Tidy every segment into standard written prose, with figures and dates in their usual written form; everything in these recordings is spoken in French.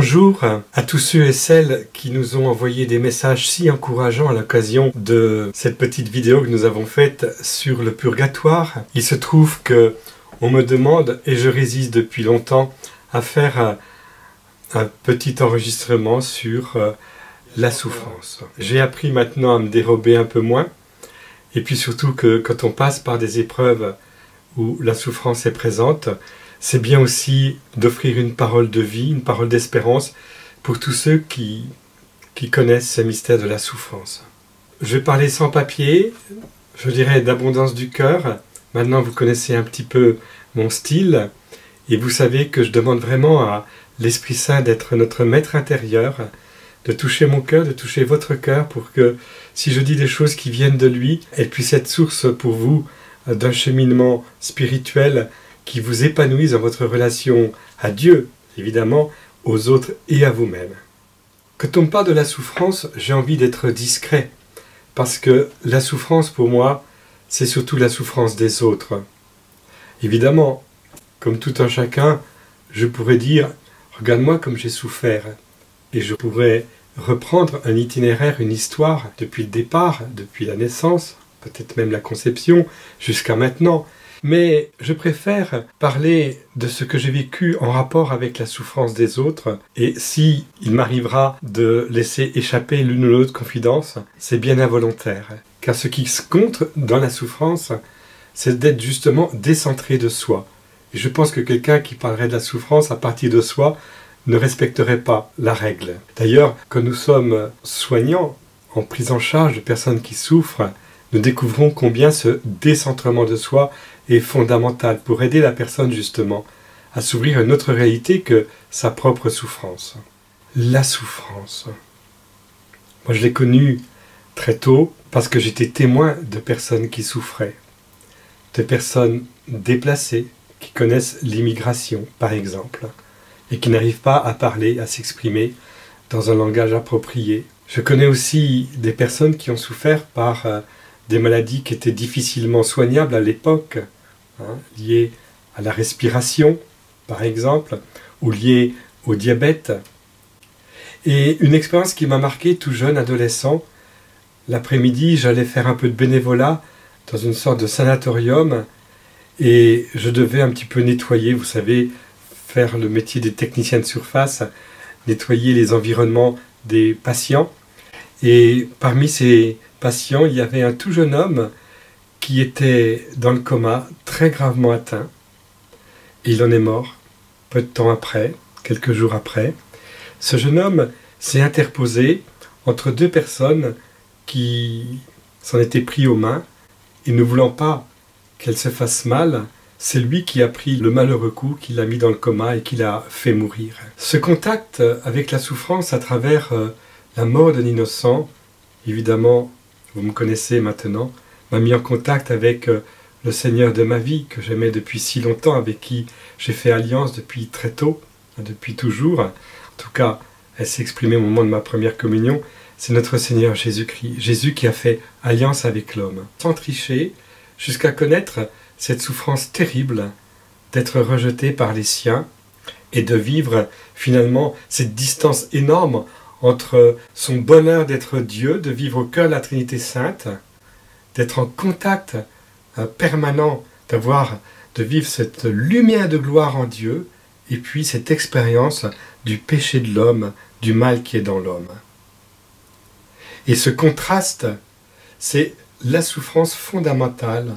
Bonjour à tous ceux et celles qui nous ont envoyé des messages si encourageants à l'occasion de cette petite vidéo que nous avons faite sur le purgatoire. Il se trouve que on me demande, et je résiste depuis longtemps, à faire un petit enregistrement sur la souffrance. J'ai appris maintenant à me dérober un peu moins, et puis surtout que quand on passe par des épreuves où la souffrance est présente, c'est bien aussi d'offrir une parole de vie, une parole d'espérance pour tous ceux qui connaissent ces mystères de la souffrance. Je vais parler sans papier, je dirais d'abondance du cœur. Maintenant vous connaissez un petit peu mon style et vous savez que je demande vraiment à l'Esprit Saint d'être notre maître intérieur, de toucher mon cœur, de toucher votre cœur pour que si je dis des choses qui viennent de lui, elles puissent être source pour vous d'un cheminement spirituel qui vous épanouisse dans votre relation à Dieu, évidemment, aux autres et à vous-même. Quand on me parle de la souffrance, j'ai envie d'être discret, parce que la souffrance, pour moi, c'est surtout la souffrance des autres. Évidemment, comme tout un chacun, je pourrais dire « Regarde-moi comme j'ai souffert », et je pourrais reprendre un itinéraire, une histoire, depuis le départ, depuis la naissance, peut-être même la conception, jusqu'à maintenant. Mais je préfère parler de ce que j'ai vécu en rapport avec la souffrance des autres, et si il m'arrivera de laisser échapper l'une ou l'autre confidence, c'est bien involontaire. Car ce qui compte dans la souffrance, c'est d'être justement décentré de soi. Et je pense que quelqu'un qui parlerait de la souffrance à partir de soi ne respecterait pas la règle. D'ailleurs, quand nous sommes soignants, en prise en charge de personnes qui souffrent, nous découvrons combien ce décentrement de soi est fondamental pour aider la personne justement à s'ouvrir à une autre réalité que sa propre souffrance. La souffrance. Moi je l'ai connue très tôt parce que j'étais témoin de personnes qui souffraient, de personnes déplacées qui connaissent l'immigration par exemple et qui n'arrivent pas à parler, à s'exprimer dans un langage approprié. Je connais aussi des personnes qui ont souffert par des maladies qui étaient difficilement soignables à l'époque, liées à la respiration, par exemple, ou liées au diabète. Et une expérience qui m'a marqué tout jeune adolescent, l'après-midi, j'allais faire un peu de bénévolat dans une sorte de sanatorium, et je devais un petit peu nettoyer, vous savez, faire le métier des techniciens de surface, nettoyer les environnements des patients. Et parmi ces patients, il y avait un tout jeune homme qui était dans le coma, très gravement atteint. Et il en est mort, peu de temps après, quelques jours après. Ce jeune homme s'est interposé entre deux personnes qui s'en étaient pris aux mains, et ne voulant pas qu'elle se fasse mal, c'est lui qui a pris le malheureux coup, qui l'a mis dans le coma et qui l'a fait mourir. Ce contact avec la souffrance à travers la mort d'un innocent, évidemment, vous me connaissez maintenant, m'a mis en contact avec le Seigneur de ma vie, que j'aimais depuis si longtemps, avec qui j'ai fait alliance depuis très tôt, depuis toujours. En tout cas, elle s'est exprimée au moment de ma première communion. C'est notre Seigneur Jésus-Christ, Jésus qui a fait alliance avec l'homme, sans tricher, jusqu'à connaître cette souffrance terrible d'être rejeté par les siens et de vivre finalement cette distance énorme entre son bonheur d'être Dieu, de vivre au cœur de la Trinité Sainte, d'être en contact permanent, de vivre cette lumière de gloire en Dieu, et puis cette expérience du péché de l'homme, du mal qui est dans l'homme. Et ce contraste, c'est la souffrance fondamentale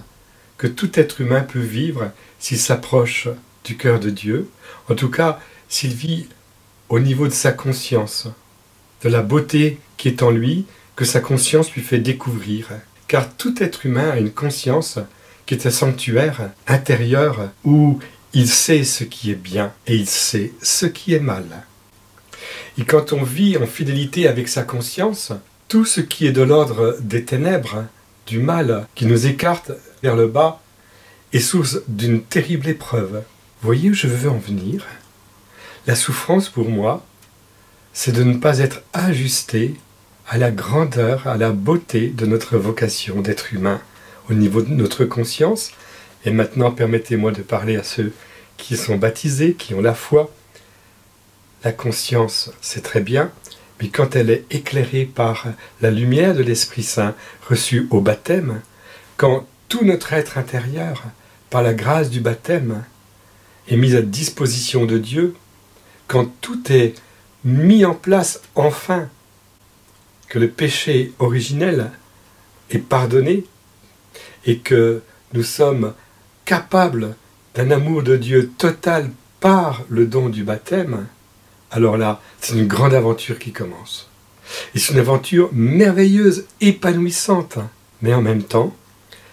que tout être humain peut vivre s'il s'approche du cœur de Dieu, en tout cas s'il vit au niveau de sa conscience, de la beauté qui est en lui, que sa conscience lui fait découvrir. Car tout être humain a une conscience qui est un sanctuaire intérieur où il sait ce qui est bien et il sait ce qui est mal. Et quand on vit en fidélité avec sa conscience, tout ce qui est de l'ordre des ténèbres, du mal, qui nous écarte vers le bas, est source d'une terrible épreuve. Voyez où je veux en venir? La souffrance pour moi, c'est de ne pas être ajusté à la grandeur, à la beauté de notre vocation d'être humain au niveau de notre conscience. Et maintenant, permettez-moi de parler à ceux qui sont baptisés, qui ont la foi. la conscience, c'est très bien, mais quand elle est éclairée par la lumière de l'Esprit Saint reçue au baptême, quand tout notre être intérieur, par la grâce du baptême, est mis à disposition de Dieu, quand tout est mis en place enfin, que le péché originel est pardonné et que nous sommes capables d'un amour de Dieu total par le don du baptême, alors là, c'est une grande aventure qui commence. Et c'est une aventure merveilleuse, épanouissante. Mais en même temps,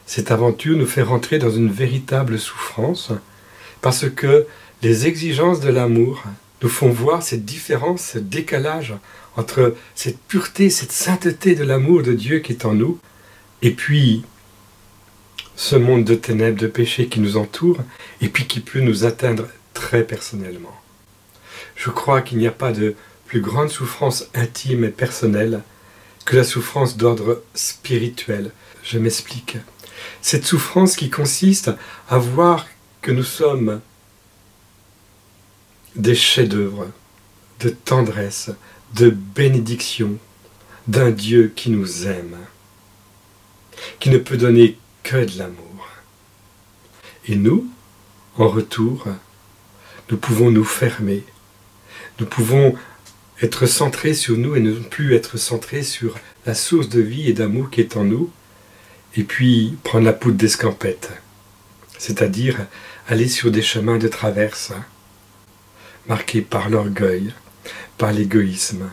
cette aventure nous fait rentrer dans une véritable souffrance parce que les exigences de l'amour nous font voir cette différence, ce décalage entre cette pureté, cette sainteté de l'amour de Dieu qui est en nous et puis ce monde de ténèbres, de péché qui nous entoure et puis qui peut nous atteindre très personnellement. Je crois qu'il n'y a pas de plus grande souffrance intime et personnelle que la souffrance d'ordre spirituel. Je m'explique. Cette souffrance qui consiste à voir que nous sommes des chefs-d'œuvre, de tendresse, de bénédiction, d'un Dieu qui nous aime, qui ne peut donner que de l'amour. Et nous, en retour, nous pouvons nous fermer. Nous pouvons être centrés sur nous et ne plus être centrés sur la source de vie et d'amour qui est en nous, et puis prendre la poudre d'escampette, c'est-à-dire aller sur des chemins de traverse, marqués par l'orgueil, par l'égoïsme,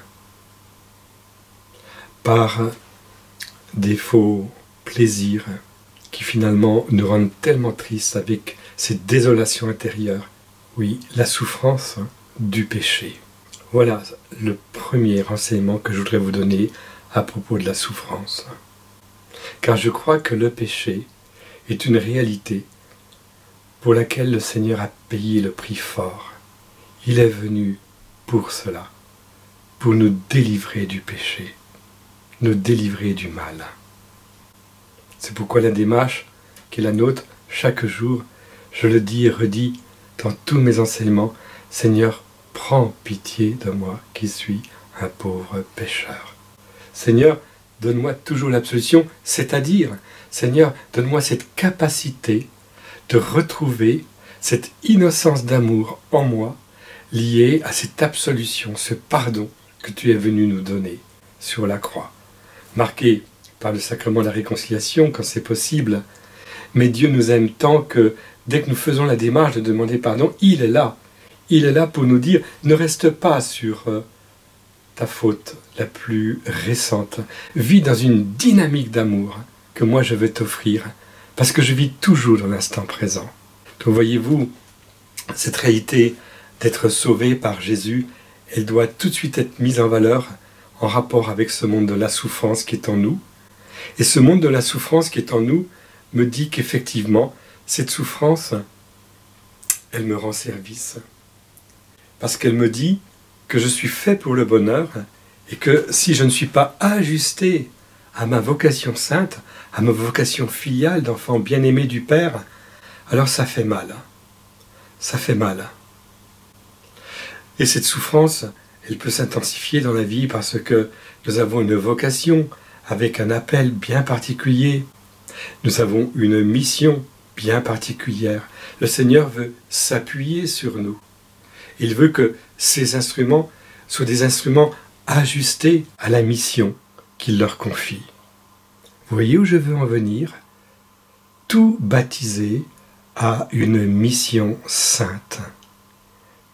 par des faux plaisirs qui finalement nous rendent tellement tristes avec cette désolation intérieure. Oui, la souffrance du péché. Voilà le premier renseignement que je voudrais vous donner à propos de la souffrance. Car je crois que le péché est une réalité pour laquelle le Seigneur a payé le prix fort. Il est venu pour cela, pour nous délivrer du péché, nous délivrer du mal. C'est pourquoi la démarche qui est la nôtre, chaque jour, je le dis et redis dans tous mes enseignements, Seigneur, prends pitié de moi qui suis un pauvre pécheur. Seigneur, donne-moi toujours l'absolution, c'est-à-dire, Seigneur, donne-moi cette capacité de retrouver cette innocence d'amour en moi, liée à cette absolution, ce pardon que tu es venu nous donner sur la croix, marqué par le sacrement de la réconciliation quand c'est possible. Mais Dieu nous aime tant que dès que nous faisons la démarche de demander pardon, il est là. Il est là pour nous dire, ne reste pas sur ta faute la plus récente. Vis dans une dynamique d'amour que moi je veux t'offrir, parce que je vis toujours dans l'instant présent. Donc voyez-vous, cette réalité d'être sauvé par Jésus, elle doit tout de suite être mise en valeur en rapport avec ce monde de la souffrance qui est en nous. Et ce monde de la souffrance qui est en nous me dit qu'effectivement, cette souffrance, elle me rend service. Parce qu'elle me dit que je suis fait pour le bonheur et que si je ne suis pas ajusté à ma vocation sainte, à ma vocation filiale d'enfant bien-aimé du Père, alors ça fait mal. Ça fait mal. Et cette souffrance, elle peut s'intensifier dans la vie parce que nous avons une vocation avec un appel bien particulier. Nous avons une mission bien particulière. Le Seigneur veut s'appuyer sur nous. Il veut que ces instruments soient des instruments ajustés à la mission qu'il leur confie. Vous voyez où je veux en venir? Tout baptisé a une mission sainte.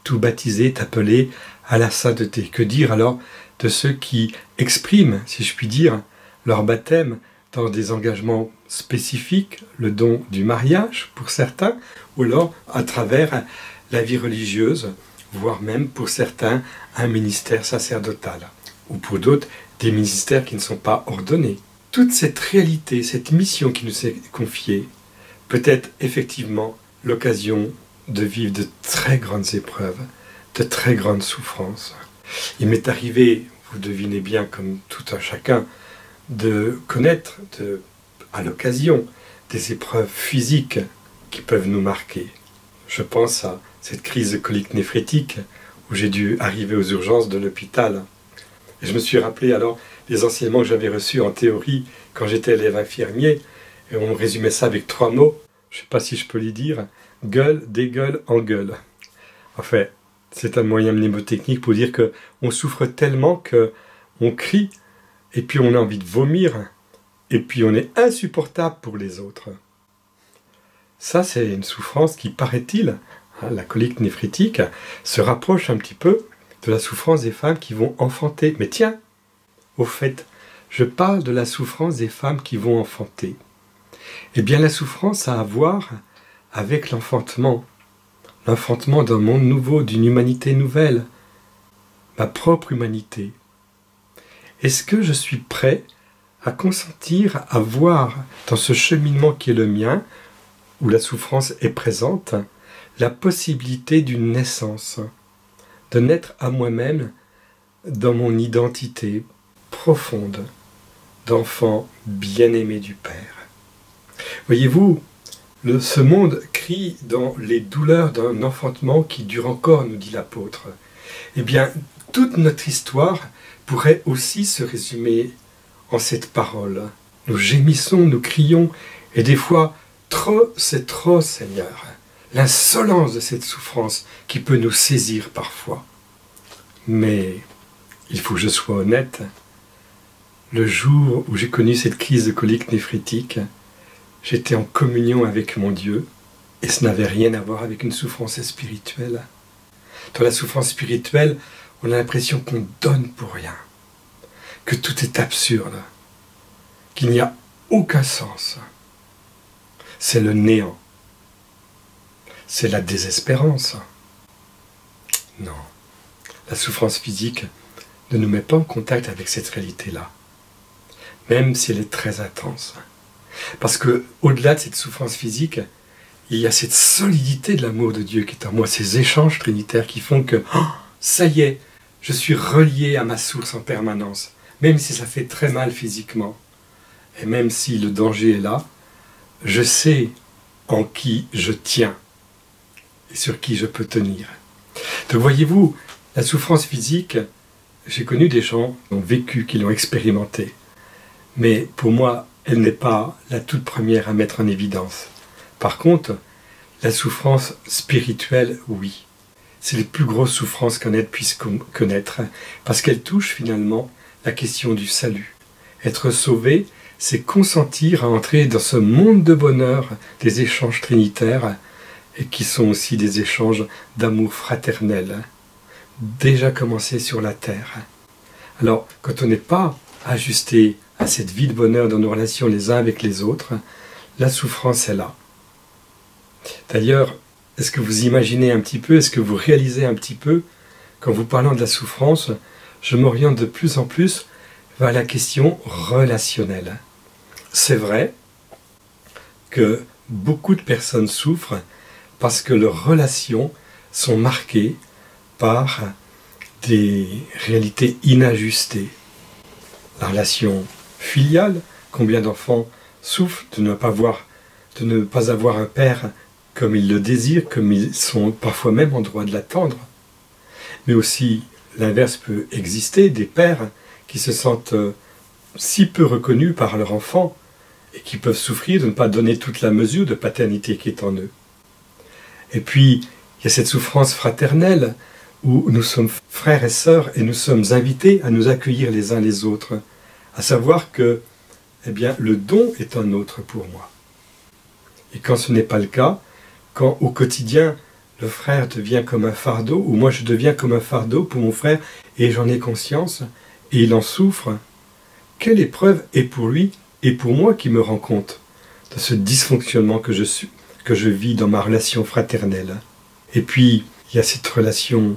Tout baptisé est appelé à la sainteté. Que dire alors de ceux qui expriment, si je puis dire, leur baptême dans des engagements spécifiques, le don du mariage pour certains, ou alors à travers la vie religieuse, voire même pour certains un ministère sacerdotal, ou pour d'autres des ministères qui ne sont pas ordonnés. Toute cette réalité, cette mission qui nous est confiée, peut être effectivement l'occasion de vivre de très grandes épreuves, de très grandes souffrances. Il m'est arrivé, vous devinez bien comme tout un chacun, de connaître à l'occasion des épreuves physiques qui peuvent nous marquer. Je pense à cette crise de colique néphrétique où j'ai dû arriver aux urgences de l'hôpital. Et je me suis rappelé alors les enseignements que j'avais reçus en théorie quand j'étais élève infirmier, et on résumait ça avec 3 mots, je ne sais pas si je peux les dire, gueule, dégueule, engueule. Enfin, c'est un moyen mnémotechnique pour dire qu'on souffre tellement qu'on crie, et puis on a envie de vomir, et puis on est insupportable pour les autres. Ça, c'est une souffrance qui, paraît-il, la colique néphritique, se rapproche un petit peu de la souffrance des femmes qui vont enfanter. Mais tiens, au fait, je parle de la souffrance des femmes qui vont enfanter. Eh bien, la souffrance a à voir avec l'enfantement. L'enfantement d'un monde nouveau, d'une humanité nouvelle. Ma propre humanité. Est-ce que je suis prêt à consentir à voir dans ce cheminement qui est le mien, où la souffrance est présente, la possibilité d'une naissance, de naître à moi-même dans mon identité profonde d'enfant bien-aimé du Père. Voyez-vous, ce monde crie dans les douleurs d'un enfantement qui dure encore, nous dit l'apôtre. Eh bien, toute notre histoire pourrait aussi se résumer en cette parole. Nous gémissons, nous crions, et des fois, trop, c'est trop, Seigneur. L'insolence de cette souffrance qui peut nous saisir parfois. Mais il faut que je sois honnête. Le jour où j'ai connu cette crise de colique néphritique, j'étais en communion avec mon Dieu, et ce n'avait rien à voir avec une souffrance spirituelle. Dans la souffrance spirituelle, on a l'impression qu'on donne pour rien, que tout est absurde, qu'il n'y a aucun sens. C'est le néant. C'est la désespérance. Non, la souffrance physique ne nous met pas en contact avec cette réalité-là, même si elle est très intense. Parce que, au-delà de cette souffrance physique, il y a cette solidité de l'amour de Dieu qui est en moi, ces échanges trinitaires qui font que, oh, ça y est, je suis relié à ma source en permanence, même si ça fait très mal physiquement. Et même si le danger est là, je sais en qui je tiens et sur qui je peux tenir. Donc voyez-vous, la souffrance physique, j'ai connu des gens qui l'ont vécu, qui l'ont expérimenté. Mais pour moi, elle n'est pas la toute première à mettre en évidence. Par contre, la souffrance spirituelle, oui. C'est les plus grosses souffrances qu'un être puisse connaître, parce qu'elle touche finalement la question du salut. Être sauvé, c'est consentir à entrer dans ce monde de bonheur des échanges trinitaires, et qui sont aussi des échanges d'amour fraternel, déjà commencés sur la terre. Alors, quand on n'est pas ajusté à cette vie de bonheur dans nos relations les uns avec les autres, la souffrance est là. D'ailleurs, est-ce que vous imaginez un petit peu, est-ce que vous réalisez un petit peu, qu'en vous parlant de la souffrance, je m'oriente de plus en plus vers la question relationnelle. C'est vrai que beaucoup de personnes souffrent parce que leurs relations sont marquées par des réalités inajustées. La relation filiale, combien d'enfants souffrent de ne pas avoir un père comme ils le désirent, comme ils sont parfois même en droit de l'attendre. Mais aussi, l'inverse peut exister, des pères qui se sentent si peu reconnus par leur enfant et qui peuvent souffrir de ne pas donner toute la mesure de paternité qui est en eux. Et puis, il y a cette souffrance fraternelle où nous sommes frères et sœurs et nous sommes invités à nous accueillir les uns les autres, à savoir que eh bien, le don est un autre pour moi. Et quand ce n'est pas le cas, quand au quotidien le frère devient comme un fardeau, ou moi je deviens comme un fardeau pour mon frère et j'en ai conscience, et il en souffre, quelle épreuve est pour lui et pour moi qui me rend compte de ce dysfonctionnement que je vis dans ma relation fraternelle. Et puis, il y a cette relation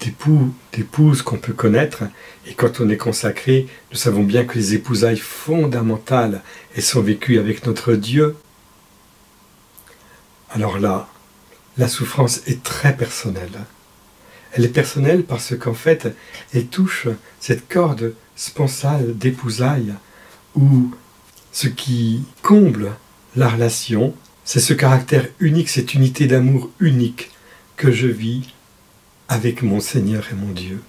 d'épouse qu'on peut connaître, et quand on est consacré, nous savons bien que les épousailles fondamentales, elles sont vécues avec notre Dieu. Alors là, la souffrance est très personnelle. Elle est personnelle parce qu'en fait, elle touche cette corde sponsale d'épousailles où ce qui comble la relation, c'est ce caractère unique, cette unité d'amour unique que je vis avec mon Seigneur et mon Dieu.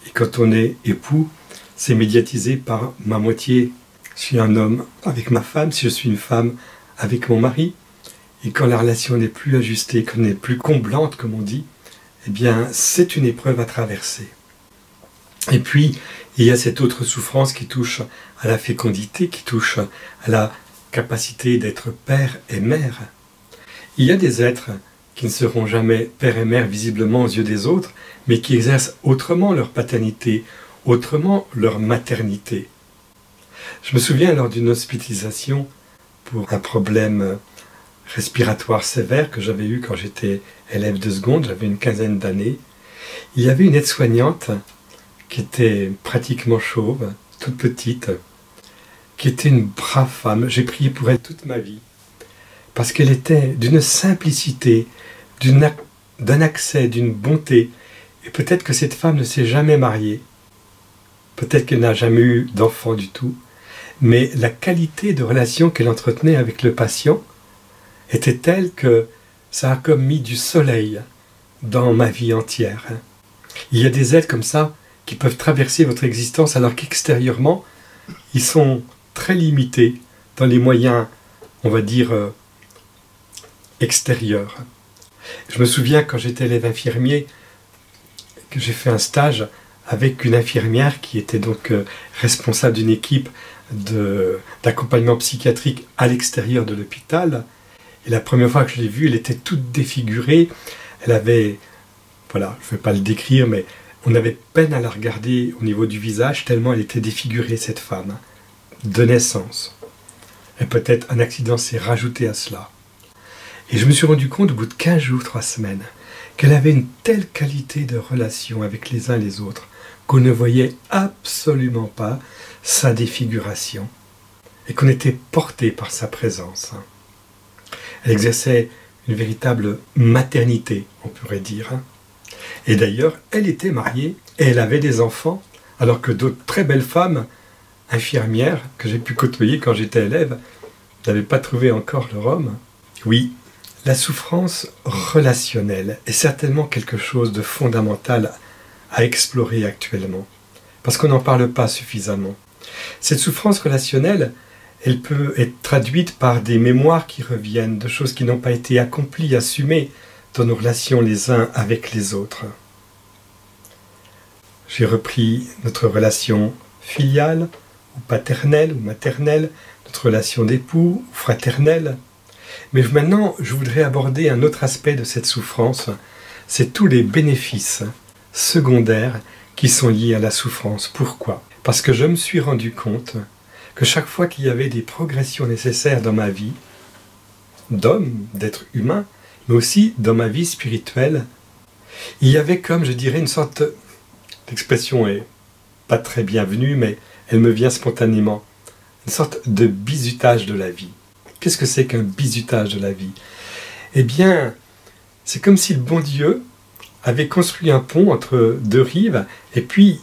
Et quand on est époux, c'est médiatisé par ma moitié. Je suis un homme avec ma femme, si je suis une femme avec mon mari. Et quand la relation n'est plus ajustée, qu'elle n'est plus comblante, comme on dit, eh bien, c'est une épreuve à traverser. Et puis, il y a cette autre souffrance qui touche à la fécondité, qui touche à la capacité d'être père et mère. Il y a des êtres qui ne seront jamais père et mère visiblement aux yeux des autres, mais qui exercent autrement leur paternité, autrement leur maternité. Je me souviens lors d'une hospitalisation pour un problème respiratoire sévère que j'avais eu quand j'étais élève de seconde, j'avais une quinzaine d'années. Il y avait une aide-soignante qui était pratiquement chauve, toute petite, qui était une brave femme. J'ai prié pour elle toute ma vie, parce qu'elle était d'une simplicité, d'un accès, d'une bonté. Et peut-être que cette femme ne s'est jamais mariée, peut-être qu'elle n'a jamais eu d'enfant du tout, mais la qualité de relation qu'elle entretenait avec le patient était telle que ça a comme mis du soleil dans ma vie entière. Il y a des êtres comme ça qui peuvent traverser votre existence alors qu'extérieurement, ils sont très limités dans les moyens, on va dire, extérieurs. Je me souviens quand j'étais élève infirmier, que j'ai fait un stage avec une infirmière qui était donc responsable d'une équipe d'accompagnement psychiatrique à l'extérieur de l'hôpital. Et la première fois que je l'ai vue, elle était toute défigurée. Elle avait, voilà, je ne vais pas le décrire, mais on avait peine à la regarder au niveau du visage, tellement elle était défigurée, cette femme, de naissance. Et peut-être un accident s'est rajouté à cela. Et je me suis rendu compte, au bout de 15 jours, 3 semaines, qu'elle avait une telle qualité de relation avec les uns et les autres, qu'on ne voyait absolument pas sa défiguration, et qu'on était porté par sa présence. Elle exerçait une véritable maternité, on pourrait dire. Et d'ailleurs, elle était mariée et elle avait des enfants, alors que d'autres très belles femmes, infirmières, que j'ai pu côtoyer quand j'étais élève, n'avaient pas trouvé encore leur homme. Oui, la souffrance relationnelle est certainement quelque chose de fondamental à explorer actuellement, parce qu'on n'en parle pas suffisamment. Cette souffrance relationnelle, elle peut être traduite par des mémoires qui reviennent, de choses qui n'ont pas été accomplies, assumées dans nos relations les uns avec les autres. J'ai repris notre relation filiale, ou paternelle, ou maternelle, notre relation d'époux, ou fraternelle. Mais maintenant, je voudrais aborder un autre aspect de cette souffrance, c'est tous les bénéfices secondaires qui sont liés à la souffrance. Pourquoi? Parce que je me suis rendu compte que chaque fois qu'il y avait des progressions nécessaires dans ma vie, d'homme, d'être humain, mais aussi dans ma vie spirituelle, il y avait comme, je dirais, une sorte, l'expression est pas très bienvenue, mais elle me vient spontanément, une sorte de bizutage de la vie. Qu'est-ce que c'est qu'un bizutage de la vie? Eh bien, c'est comme si le bon Dieu avait construit un pont entre deux rives, et puis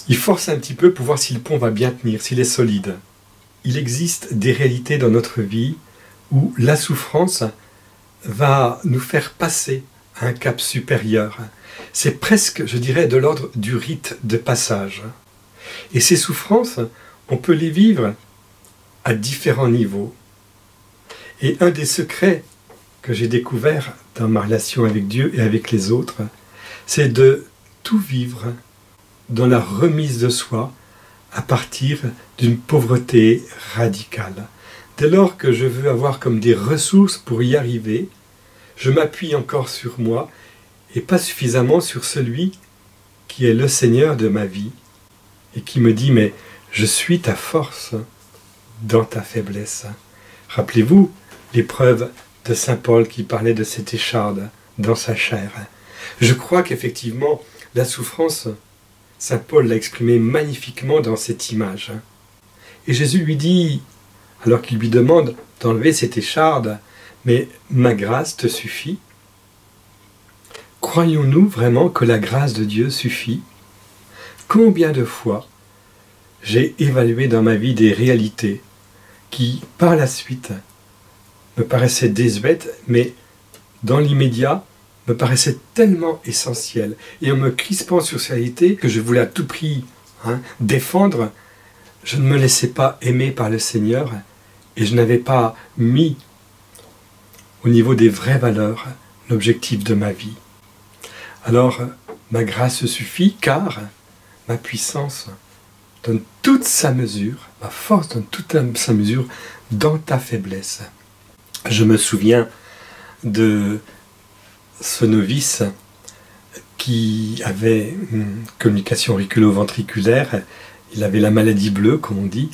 il force un petit peu pour voir si le pont va bien tenir, s'il est solide. Il existe des réalités dans notre vie où la souffrance va nous faire passer à un cap supérieur. C'est presque, je dirais, de l'ordre du rite de passage. Et ces souffrances, on peut les vivre à différents niveaux. Et un des secrets que j'ai découvert dans ma relation avec Dieu et avec les autres, c'est de tout vivre dans la remise de soi à partir d'une pauvreté radicale. Dès lors que je veux avoir comme des ressources pour y arriver, je m'appuie encore sur moi et pas suffisamment sur celui qui est le Seigneur de ma vie et qui me dit « mais je suis ta force dans ta faiblesse ». Rappelez-vous l'épreuve de saint Paul qui parlait de cette écharde dans sa chair. Je crois qu'effectivement la souffrance, saint Paul l'a exprimée magnifiquement dans cette image. Et Jésus lui dit, alors qu'il lui demande d'enlever cette écharde, « mais ma grâce te suffit ». Croyons-nous vraiment que la grâce de Dieu suffit? Combien de fois j'ai évalué dans ma vie des réalités qui, par la suite, me paraissaient désuètes, mais dans l'immédiat, me paraissait tellement essentielle, et en me crispant sur sa réalité que je voulais à tout prix défendre, je ne me laissais pas aimer par le Seigneur, et je n'avais pas mis au niveau des vraies valeurs l'objectif de ma vie. Alors, ma grâce suffit, car ma puissance donne toute sa mesure, ma force donne toute sa mesure dans ta faiblesse. Je me souviens de ce novice qui avait une communication auriculo-ventriculaire, il avait la maladie bleue, comme on dit,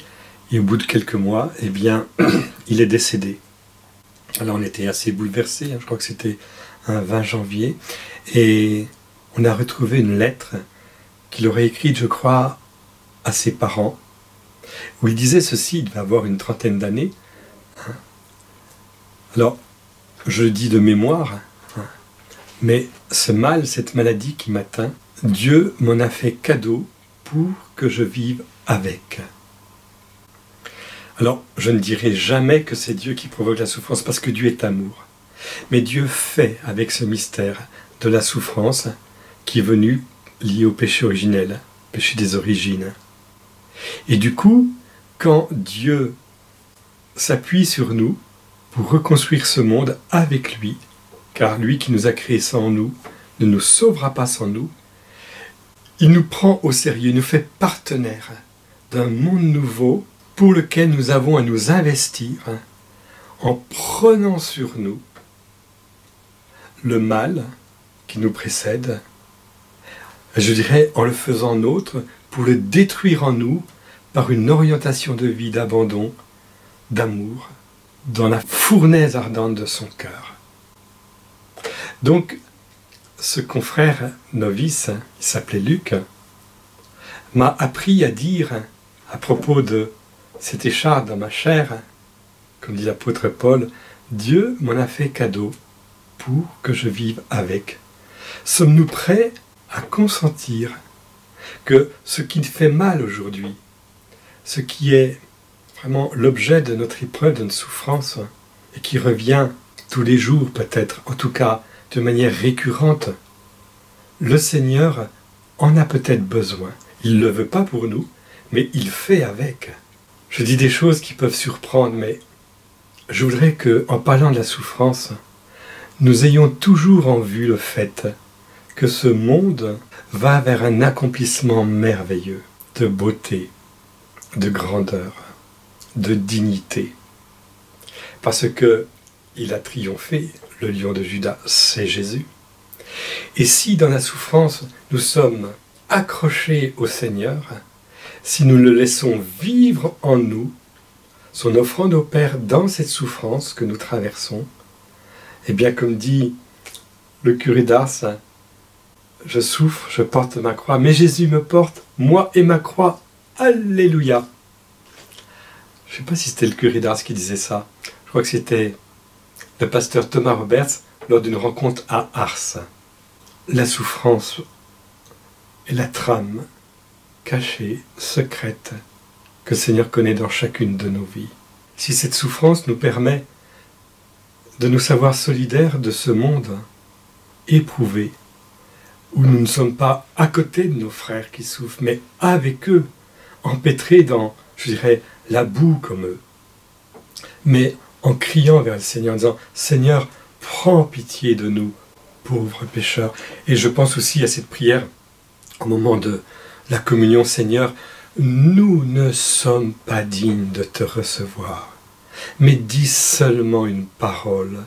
et au bout de quelques mois, eh bien, il est décédé. Alors on était assez bouleversés, je crois que c'était un 20 janvier, et on a retrouvé une lettre qu'il aurait écrite, je crois, à ses parents, où il disait ceci, il devait avoir une trentaine d'années. Alors, je le dis de mémoire, mais ce mal, cette maladie qui m'atteint, Dieu m'en a fait cadeau pour que je vive avec. Alors, je ne dirai jamais que c'est Dieu qui provoque la souffrance, parce que Dieu est amour. Mais Dieu fait avec ce mystère de la souffrance qui est venu lié au péché originel, péché des origines. Et du coup, quand Dieu s'appuie sur nous pour reconstruire ce monde avec lui, car lui qui nous a créés sans nous ne nous sauvera pas sans nous, il nous prend au sérieux, il nous fait partenaire d'un monde nouveau pour lequel nous avons à nous investir en prenant sur nous le mal qui nous précède, je dirais en le faisant nôtre, pour le détruire en nous par une orientation de vie d'abandon, d'amour, dans la fournaise ardente de son cœur. Donc, ce confrère novice, il s'appelait Luc, m'a appris à dire, à propos de cette écharpe dans ma chair, comme dit l'apôtre Paul, Dieu m'en a fait cadeau pour que je vive avec. Sommes-nous prêts à consentir que ce qui fait mal aujourd'hui, ce qui est vraiment l'objet de notre épreuve, de notre souffrance, et qui revient tous les jours peut-être, en tout cas de manière récurrente, le Seigneur en a peut-être besoin. Il ne le veut pas pour nous, mais il fait avec. Je dis des choses qui peuvent surprendre, mais je voudrais qu'en parlant de la souffrance, nous ayons toujours en vue le fait que ce monde va vers un accomplissement merveilleux de beauté, de grandeur, de dignité. Parce que il a triomphé, le lion de Juda, c'est Jésus. Et si dans la souffrance, nous sommes accrochés au Seigneur, si nous le laissons vivre en nous, son offrande au Père dans cette souffrance que nous traversons, eh bien comme dit le curé d'Ars, je souffre, je porte ma croix, mais Jésus me porte, moi et ma croix, alléluia. Je ne sais pas si c'était le curé d'Ars qui disait ça, je crois que c'était le pasteur Thomas Roberts lors d'une rencontre à Ars. La souffrance est la trame cachée, secrète, que le Seigneur connaît dans chacune de nos vies. Si cette souffrance nous permet de nous savoir solidaires de ce monde éprouvé, où nous ne sommes pas à côté de nos frères qui souffrent, mais avec eux, empêtrés dans, je dirais, la boue comme eux, mais en criant vers le Seigneur, en disant « Seigneur, prends pitié de nous, pauvres pécheurs ». Et je pense aussi à cette prière au moment de la communion, « Seigneur, nous ne sommes pas dignes de te recevoir, mais dis seulement une parole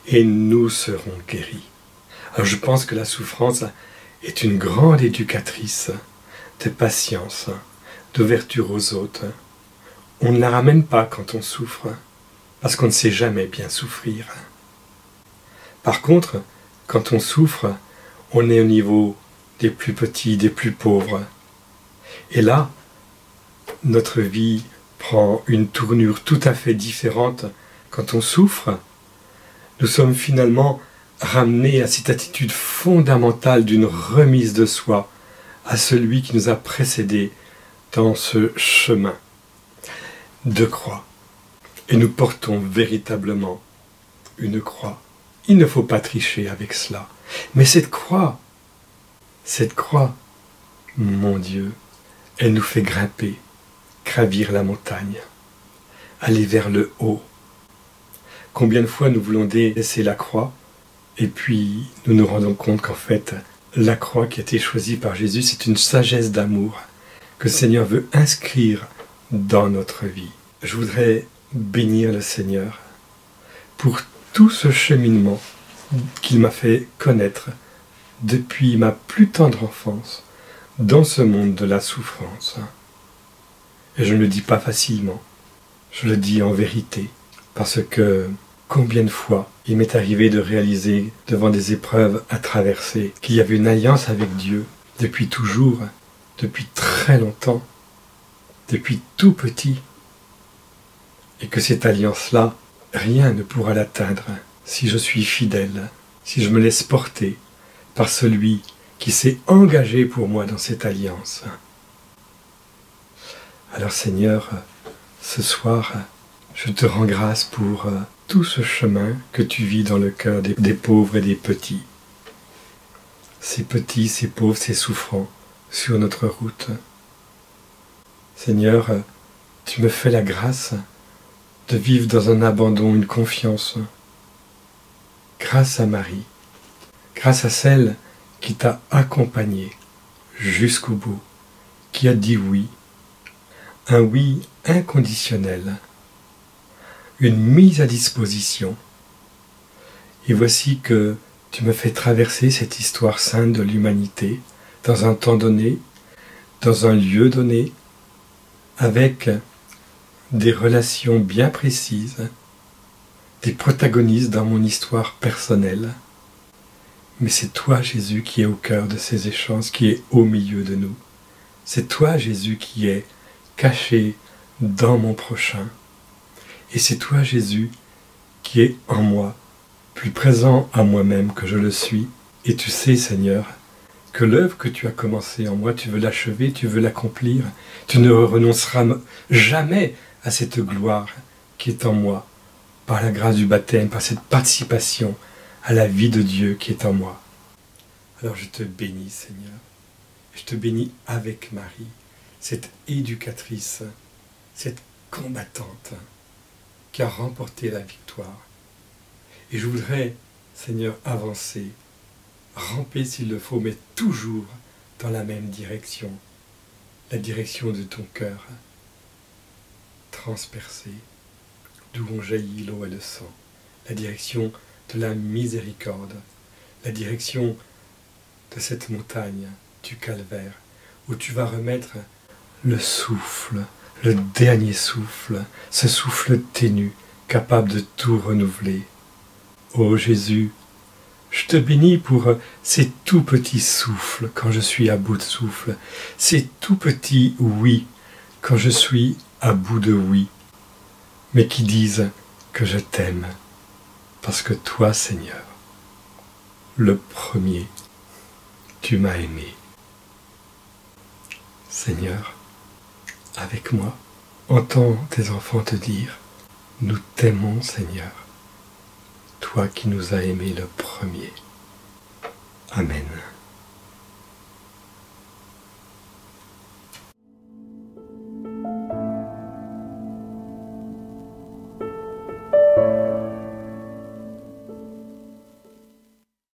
et nous serons guéris. » Alors je pense que la souffrance est une grande éducatrice de patience, d'ouverture aux autres. On ne la ramène pas quand on souffre, parce qu'on ne sait jamais bien souffrir. Par contre, quand on souffre, on est au niveau des plus petits, des plus pauvres. Et là, notre vie prend une tournure tout à fait différente. Quand on souffre, nous sommes finalement ramenés à cette attitude fondamentale d'une remise de soi à celui qui nous a précédés dans ce chemin de croix. Et nous portons véritablement une croix Il ne faut pas tricher avec cela. Mais cette croix, mon Dieu, elle nous fait grimper, gravir la montagne, aller vers le haut. Combien de fois nous voulons délaisser la croix, et puis nous nous rendons compte qu'en fait, la croix qui a été choisie par Jésus, c'est une sagesse d'amour que le Seigneur veut inscrire dans notre vie. Je voudrais bénir le Seigneur pour tout ce cheminement qu'il m'a fait connaître depuis ma plus tendre enfance dans ce monde de la souffrance. Et je ne le dis pas facilement, je le dis en vérité, parce que combien de fois il m'est arrivé de réaliser devant des épreuves à traverser qu'il y avait une alliance avec Dieu depuis toujours, depuis très longtemps, depuis tout petit, et que cette alliance-là, rien ne pourra l'atteindre si je suis fidèle, si je me laisse porter par celui qui s'est engagé pour moi dans cette alliance. Alors Seigneur, ce soir, je te rends grâce pour tout ce chemin que tu vis dans le cœur des pauvres et des petits. Ces petits, ces pauvres, ces souffrants sur notre route. Seigneur, tu me fais la grâce de vivre dans un abandon, une confiance. Grâce à Marie, grâce à celle qui t'a accompagné jusqu'au bout, qui a dit oui, un oui inconditionnel, une mise à disposition. Et voici que tu me fais traverser cette histoire sainte de l'humanité, dans un temps donné, dans un lieu donné, avec des relations bien précises, des protagonistes dans mon histoire personnelle. Mais c'est toi, Jésus, qui est au cœur de ces échanges, qui est au milieu de nous. C'est toi, Jésus, qui est caché dans mon prochain. Et c'est toi, Jésus, qui est en moi, plus présent à moi-même que je le suis. Et tu sais, Seigneur, que l'œuvre que tu as commencée en moi, tu veux l'achever, tu veux l'accomplir. Tu ne renonceras jamais à cette gloire qui est en moi, par la grâce du baptême, par cette participation à la vie de Dieu qui est en moi. Alors je te bénis, Seigneur. Je te bénis avec Marie, cette éducatrice, cette combattante qui a remporté la victoire. Et je voudrais, Seigneur, avancer, ramper s'il le faut, mais toujours dans la même direction, la direction de ton cœur, transpercé, d'où ont jailli l'eau et le sang, la direction de la miséricorde, la direction de cette montagne du calvaire, où tu vas remettre le souffle, le dernier souffle, ce souffle ténu, capable de tout renouveler. Ô Jésus, je te bénis pour ces tout petits souffles quand je suis à bout de souffle, ces tout petits oui quand je suis à bout de oui, mais qui disent que je t'aime, parce que toi, Seigneur, le premier, tu m'as aimé. Seigneur, avec moi, entends tes enfants te dire, nous t'aimons, Seigneur, toi qui nous as aimés le premier. Amen.